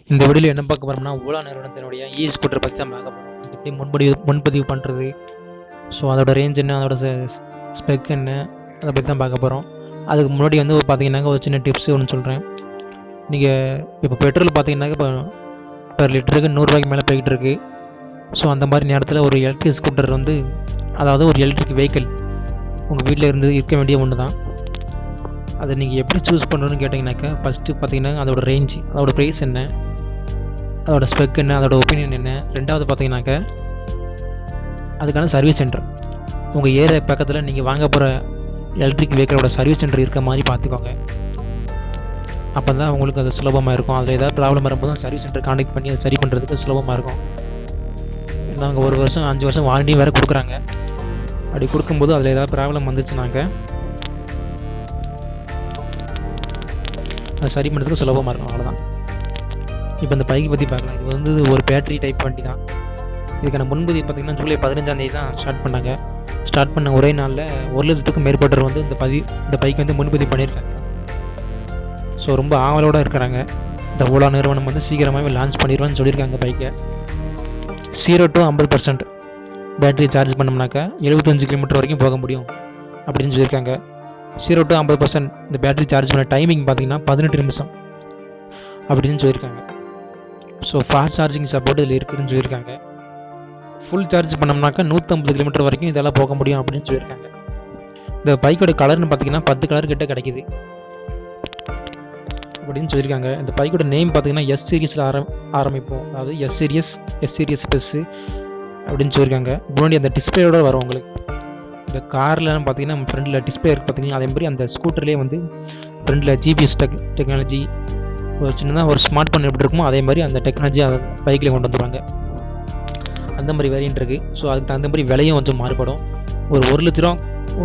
இந்த வீடியோவில் என்ன பார்க்க போகிறோம்னா, ஓலா நிறுவனத்தினுடைய ஸ்கூட்டர் பற்றி தான் பார்க்க போகிறோம். எப்படி முன்பதிவு பண்ணுறது, ஸோ அதோட ரேஞ்ச் என்ன, அதோட ஸ்பெக் என்ன, அதை பற்றி தான் பார்க்க போகிறோம். அதுக்கு முன்னாடி வந்து பார்த்தீங்கன்னாக்க ஒரு சின்ன டிப்ஸ் ஒன்று சொல்கிறேன். நீங்கள் இப்போ பெட்ரோல் பார்த்தீங்கன்னாக்க இப்போ பெர் லிட்டருக்கு 100 ரூபாய்க்கு மேலே போய்கிட்டு இருக்குது. ஸோ அந்த மாதிரி நேரத்தில் ஒரு எலக்ட்ரிக் ஸ்கூட்டர் வந்து, அதாவது ஒரு எலக்ட்ரிக் வெஹிக்கிள் உங்கள் வீட்டில் இருந்து இருக்க வேண்டிய ஒன்று தான். அதை நீங்கள் எப்படி சூஸ் பண்ணுறதுன்னு கேட்டிங்கனாக்கா, ஃபஸ்ட்டு பார்த்தீங்கன்னா அதோட ரேஞ்ச், அதோட ப்ரைஸ் என்ன, அதோட ஸ்பெக் என்ன, அதோட ஒப்பீனியன் என்ன. ரெண்டாவது பார்த்தீங்கன்னாக்க அதுக்கான சர்வீஸ் சென்டர், உங்கள் ஏரியா பக்கத்தில் நீங்கள் வாங்க போகிற எலக்ட்ரிக் வெஹிக்கிளோட சர்வீஸ் சென்டர் இருக்க மாதிரி பார்த்துக்கோங்க. அப்போ தான் உங்களுக்கு அது சுலபமாக இருக்கும். அதில் ஏதாவது ப்ராப்ளம் வரும்போது சர்வீஸ் சென்டர் கான்டெக்ட் பண்ணி அதை சரி பண்ணுறதுக்கு சுலபமாக இருக்கும். நாங்கள் 1 வருஷம் 5 வருஷம் வாரண்டி வேறு கொடுக்குறாங்க. அப்படி கொடுக்கும்போது அதில் ஏதாவது ப்ராப்ளம் வந்துச்சுனாக்க அதை சரி பண்ணுறதுக்கு சுலபமாக இருக்கும். அவ்வளோதான். இப்போ இந்த பைக்கை பற்றி பார்க்கலாம். இது வந்து ஒரு பேட்டரி டைப் வண்டி தான். இதுக்கான முன்பதிவு பார்த்திங்கன்னா ஜூலை 15ஆம் தேதி தான் ஸ்டார்ட் பண்ணாங்க. ஸ்டார்ட் பண்ண ஒரே நாளில் 1 லட்சத்துக்கும் மேற்பட்டவர் வந்து இந்த பைக் வந்து முன்பதிவு பண்ணியிருக்காங்க. ஸோ ரொம்ப ஆவலோடு இருக்கிறாங்க. இந்த ஓலா நிறுவனம் வந்து சீக்கிரமாகவே லான்ச் பண்ணிடுவான்னு சொல்லியிருக்காங்க பைக்கை. 0 to 50% பேட்டரி சார்ஜ் பண்ணோம்னாக்கா 75 கிலோமீட்டர் வரைக்கும் போக முடியும் அப்படின்னு சொல்லியிருக்காங்க. 0 to 50% இந்த பேட்டரி சார்ஜ் பண்ண டைமிங் பார்த்திங்கன்னா 18 நிமிஷம் அப்படின்னு சொல்லியிருக்காங்க. ஸோ ஃபாஸ்ட் சார்ஜிங் சப்போர்ட் இதில் இருக்குதுன்னு சொல்லியிருக்காங்க. ஃபுல் சார்ஜ் பண்ணோம்னாக்கா 150 கிலோமீட்டர் வரைக்கும் இதெல்லாம் போக முடியும் அப்படின்னு சொல்லியிருக்காங்க. இந்த பைக்கோட கலர்னு பார்த்தீங்கன்னா 10 கலர் கிட்ட கிடைக்கிது அப்படின்னு சொல்லியிருக்காங்க. இந்த பைக்கோட நேம் பார்த்தீங்கன்னா எஸ் சீரீஸில் ஆரம்பிப்போம். அதாவது எஸ் சீரியஸ் ப்ளஸ் அப்படின்னு சொல்லியிருக்காங்க. முன்னாடி அந்த டிஸ்பிளேயோட வரும் உங்களுக்கு. இந்த கார்லாம் பார்த்தீங்கன்னா நம்ம ஃப்ரண்டில் டிஸ்பிளே இருக்குது பார்த்தீங்கன்னா, அதே மாதிரி அந்த ஸ்கூட்டர்லேயே வந்து ஃப்ரண்டில் ஜிபிஎஸ் டெக்னாலஜி, ஒரு சின்னதாக ஒரு ஸ்மார்ட் ஃபோன் எப்படி இருக்குமோ அதே மாதிரி அந்த டெக்னாலஜி அதை பைக்கில் கொண்டு வந்துடுவாங்க. அந்த மாதிரி வேரியன்ட் இருக்குது. ஸோ அதுக்கு தகுந்த மாதிரி விலையும் கொஞ்சம் மாறுபடும். ஒரு 1 லட்ச ரூபா,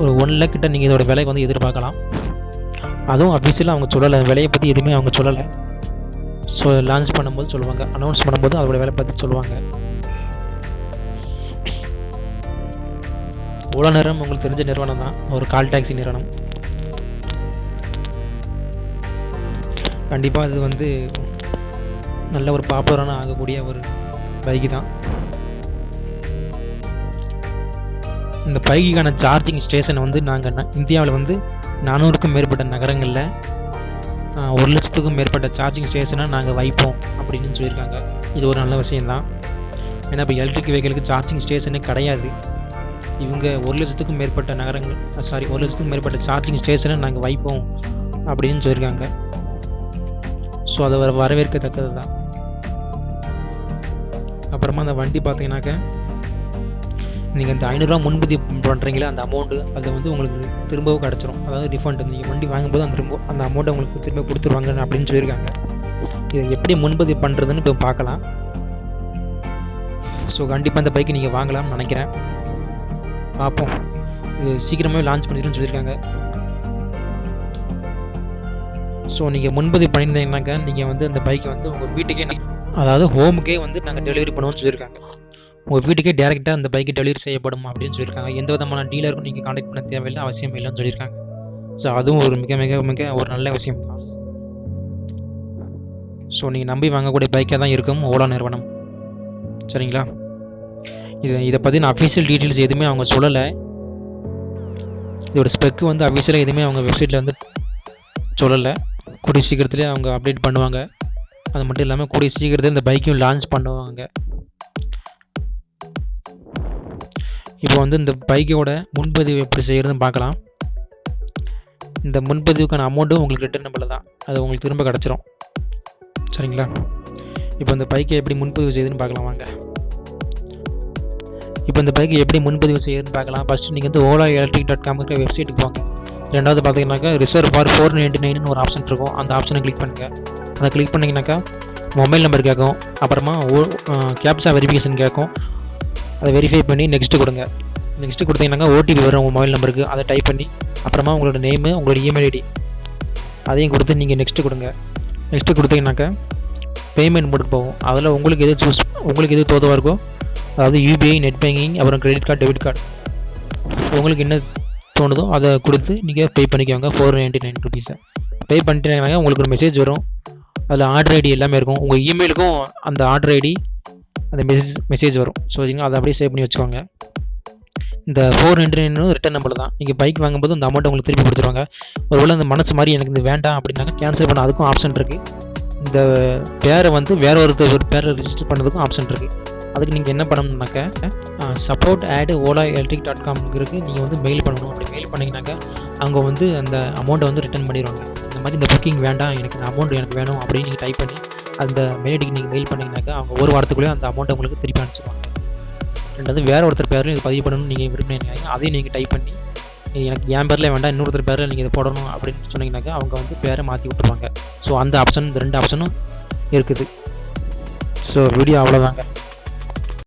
ஒரு 1 லேக் கிட்ட நீங்கள் இதோட விலை வந்து எதிர்பார்க்கலாம். அதுவும் அஃபிஷியலாக அவங்க சொல்லலை, விலையை பற்றி எதுவுமே அவங்க சொல்லலை. ஸோ லான்ச் பண்ணும்போது சொல்லுவாங்க, அனௌன்ஸ் பண்ணும்போது அதோட விலை பற்றி சொல்லுவாங்க. ஓலா நிறுவனம் உங்களுக்கு தெரிஞ்ச நிறுவனம் தான், ஒரு கால் டாக்ஸி நிறுவனம். கண்டிப்பாக இது வந்து நல்ல ஒரு பாப்புலரான ஆகக்கூடிய ஒரு பைக்கு தான். இந்த பைக்குக்கான சார்ஜிங் ஸ்டேஷன் வந்து நாங்கள் இந்தியாவில் வந்து 400க்கும் மேற்பட்ட நகரங்களில் 1 லட்சத்துக்கும் மேற்பட்ட சார்ஜிங் ஸ்டேஷனை நாங்கள் வைப்போம் அப்படின்னு சொல்லியிருக்காங்க. இது ஒரு நல்ல விஷயந்தான். ஏன்னா இப்போ எலக்ட்ரிக் வெஹிக்கிளுக்கு சார்ஜிங் ஸ்டேஷனே கிடையாது. இவங்க 1 லட்சத்துக்கும் மேற்பட்ட 1 லட்சத்துக்கும் மேற்பட்ட சார்ஜிங் ஸ்டேஷனை நாங்கள் வைப்போம் அப்படின்னு சொல்லியிருக்காங்க. ஸோ அதை வரவேற்கத்தக்கது தான். அப்புறமா அந்த வண்டி பார்த்தீங்கன்னாக்க, நீங்கள் இந்த 500 ரூபா முன்பதிவு பண்ணுறீங்களா, அந்த அமௌண்ட்டு அது வந்து உங்களுக்கு திரும்பவும் கிடச்சிரும். அதாவது ரிஃபண்ட், நீங்கள் வண்டி வாங்கும்போது அந்த அமௌண்ட்டை உங்களுக்கு திரும்ப கொடுத்துருவாங்க அப்படின்னு சொல்லியிருக்காங்க. இதை எப்படி முன்பதிவு பண்ணுறதுன்னு இப்போ பார்க்கலாம். ஸோ கண்டிப்பாக இந்த பைக்கு நீங்கள் வாங்கலாம்னு நினைக்கிறேன். பார்ப்போம். இது சீக்கிரமாகவே லான்ச் பண்ணிடுன்னு சொல்லியிருக்காங்க. ஸோ நீங்கள் முன்பதிவு பண்ணியிருந்தீங்கன்னாக்கா நீங்கள் வந்து அந்த பைக்கை வந்து உங்கள் வீட்டுக்கே, அதாவது ஹோமுக்கே வந்து நாங்கள் டெலிவரி பண்ணுவோம்னு சொல்லியிருக்காங்க. உங்கள் வீட்டுக்கே டேரெக்டாக அந்த பைக்கு டெலிவரி செய்யப்படும் அப்படின்னு சொல்லியிருக்காங்க. எந்த விதமான டீலருக்கும் நீங்கள் கான்டாக்ட் பண்ண தேவையில்லை, அவசியம் இல்லைன்னு சொல்லியிருக்காங்க. ஸோ அதுவும் ஒரு மிக மிக மிக ஒரு நல்ல விஷயம் தான். ஸோ நீங்கள் நம்பி வாங்கக்கூடிய பைக்காக தான் இருக்கும் ஓலா நிறுவனம். சரிங்களா? இதை பற்றின அஃபிஷியல் டீட்டெயில்ஸ் எதுவுமே அவங்க சொல்லலை. இதோட ஸ்பெக்கு வந்து அஃபிஷியலாக எதுவுமே அவங்க வெப்சைட்டில் வந்து சொல்லலை. கூடிய சீக்கிரத்துலேயே அவங்க அப்டேட் பண்ணுவாங்க. அது மட்டும் இல்லாமல் கூடிய சீக்கிரத்தில் இந்த பைக்கையும் லான்ச் பண்ணுவாங்க. இப்போ வந்து இந்த பைக்கோட முன்பதிவு எப்படி செய்கிறதுன்னு பார்க்கலாம். இந்த முன்பதிவுக்கான அமௌண்ட்டும் உங்களுக்கு ரிட்டர்னபிள் தான், அது உங்களுக்கு திரும்ப கிடச்சிரும். சரிங்களா? இப்போ இந்த பைக்கை எப்படி முன்பதிவு செய்யுதுன்னு பார்க்கலாம் வாங்க. இப்போ இந்த பைக்கை எப்படி முன்பதிவு செய்யுதுன்னு பார்க்கலாம். ஃபஸ்ட்டு நீங்கள் வந்து olaelectric.com வெப்சைட்டுக்கு போங்க. ரெண்டாவது பார்த்தீங்கன்னாக்கா ரிசர்வ் ஃபார் 499 ஒரு ஆப்ஷன் இருக்கும். அந்த ஆப்ஷனை கிளிக் பண்ணுங்கள். அதை கிளிக் பண்ணிங்கனாக்கா மொபைல் நம்பர் கேட்கும். அப்புறமா கேப்சா வெரிஃபிகேஷன் கேட்கும். அதை வெரிஃபை பண்ணி நெக்ஸ்ட்டு கொடுங்க. நெக்ஸ்ட்டு கொடுத்தீங்கன்னாக்கா ஓடிபி வரும் உங்கள் மொபைல் நம்பருக்கு. அதை டைப் பண்ணி அப்புறமா உங்களோட நேமு, உங்களோட இமெயில் ஐடி அதையும் கொடுத்து நீங்கள் நெக்ஸ்ட்டு கொடுங்க. நெக்ஸ்ட்டு கொடுத்தீங்கன்னாக்கா பேமெண்ட் மோடுக்கு போகும். அதில் உங்களுக்கு எது தோதுவாக இருக்கோ, அதாவது யூபிஐ, நெட் பேங்கிங், அப்புறம் கிரெடிட் கார்டு, டெபிட் கார்டு, உங்களுக்கு என்ன தோணுதோ அதை கொடுத்து நீங்கள் பே பண்ணிக்கோங்க. 499 ருபீஸை பே பண்ணிட்டீங்கன்னா உங்களுக்கு ஒரு மெசேஜ் வரும். அதில் ஆர்டர் ஐடி எல்லாமே இருக்கும். உங்கள் இமெயிலுக்கும் அந்த ஆர்டர் ஐடி அந்த மெசேஜ் வரும். ஸோ அதை அப்படியே சேவ் பண்ணி வச்சுக்கோங்க. இந்த 499 ரிட்டன் நம்பர் தான். நீங்கள் பைக் வாங்கும்போது அந்த அமௌண்ட்டை உங்களுக்கு திருப்பி கொடுத்துருவாங்க. ஒருவேளை அந்த மனசு மாதிரி எனக்கு இந்த வேண்டாம் அப்படின்னாக்க கேன்சல் பண்ண அதுக்கும் ஆப்ஷன் இருக்குது. இந்த பேரை வந்து வேற ஒரு பேரை ரிஜிஸ்டர் பண்ணுறதுக்கும் ஆப்ஷன் இருக்குது. அதுக்கு நீங்கள் என்ன பண்ணணும்னாக்க support@ola-electric.com இருக்குது. நீங்கள் வந்து மெயில் பண்ணணும். அப்படி மெயில் பண்ணிங்கனாக்கா அவங்க வந்து அந்த அமௌண்ட்டை வந்து ரிட்டன் பண்ணிடுவாங்க. இந்த மாதிரி இந்த புக்கிங் வேண்டாம், எனக்கு இந்த அமௌண்ட் எனக்கு வேணும் அப்படின்னு நீங்கள் டைப் பண்ணி அந்த மெயில் ஐடிக்கு நீங்கள் மெயில் பண்ணிங்கனாக்கா அவங்க ஒரு வாரத்துக்குள்ளேயே அந்த அமௌண்ட்டை உங்களுக்கு திருப்பி அனுப்பிச்சிடுவாங்க. ரெண்டாவது வேறு ஒருத்தர் பேரில் இது பதிவு பண்ணணும்னு நீங்கள் விரும்பினீங்க, அதையும் நீங்கள் டைப் பண்ணி எனக்கு என் பேரில் வேண்டாம் இன்னொருத்தர் பேரில் நீங்கள் இதை போடணும் அப்படின்னு சொன்னீங்கன்னாக்கா அவங்க வந்து பேரை மாற்றி விட்டுருவாங்க. ஸோ அந்த ஆப்ஷன், இந்த 2 ஆப்ஷனும் இருக்குது. ஸோ வீடியோ அவ்வளோதாங்க.